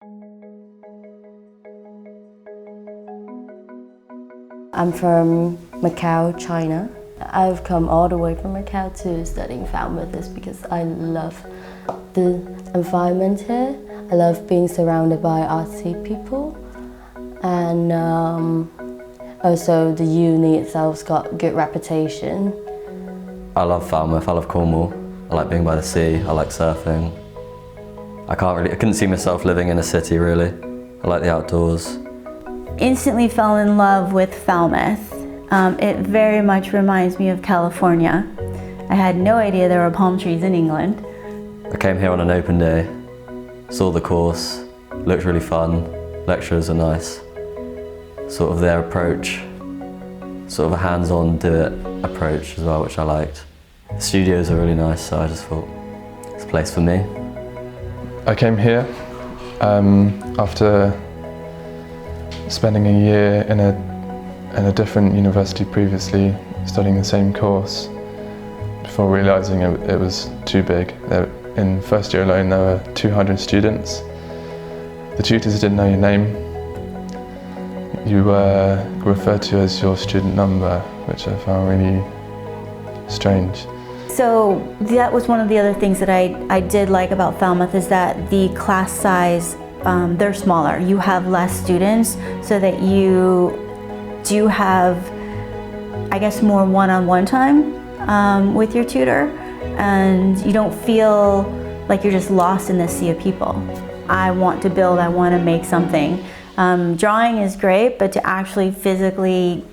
I'm from Macau, China. I've come all the way from Macau to studying Falmouth is because I love the environment here. I love being surrounded by artsy people, and also the uni itself's got good reputation. I love Falmouth, I love Cornwall. I like being by the sea, I like surfing. I couldn't see myself living in a city really. I like the outdoors. Instantly fell in love with Falmouth. It very much reminds me of California. I had no idea there were palm trees in England. I came here on an open day, saw the course, looked really fun, lecturers are nice. Sort of their approach, sort of a hands-on do-it approach as well, which I liked. The studios are really nice, so I just thought, it's a place for me. I came here after spending a year in a different university previously, studying the same course, before realising it was too big. In first year alone there were 200 students. The tutors didn't know your name. You were referred to as your student number, which I found really strange. So that was one of the other things that I did like about Falmouth, is that the class size, they're smaller. You have less students, so that you do have, I guess, more one-on-one time with your tutor, and you don't feel like you're just lost in this sea of people. I want to build, I want to make something. Drawing is great, but to actually physically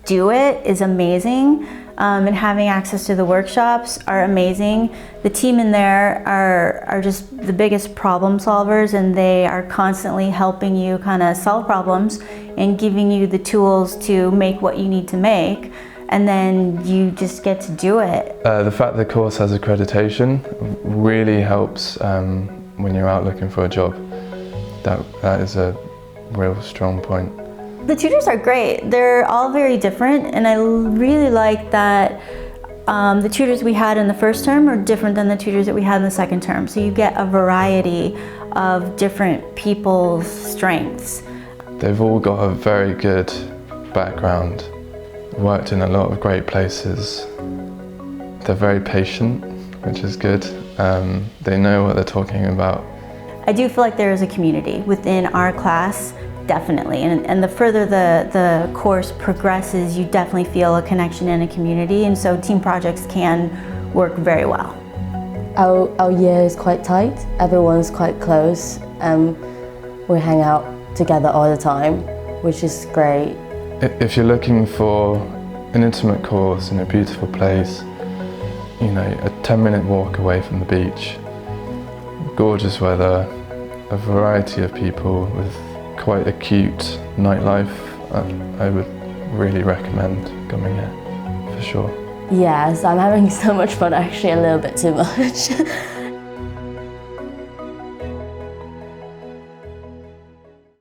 do it is amazing. And having access to the workshops are amazing. The team in there are just the biggest problem solvers, and they are constantly helping you kind of solve problems and giving you the tools to make what you need to make, and then you just get to do it. The fact the course has accreditation really helps when you're out looking for a job. That is a real strong point. The tutors are great. They're all very different, and I really like that the tutors we had in the first term are different than the tutors that we had in the second term. So you get a variety of different people's strengths. They've all got a very good background, worked in a lot of great places. They're very patient, which is good. They know what they're talking about. I do feel like there is a community within our class. Definitely, and the further the course progresses, you definitely feel a connection in a community, and so team projects can work very well. Our year is quite tight, everyone's quite close, we hang out together all the time, which is great. If you're looking for an intimate course in a beautiful place, you know, a 10-minute walk away from the beach, gorgeous weather, a variety of people with quite a cute nightlife, I would really recommend coming here, for sure. Yes, I'm having so much fun, actually a little bit too much.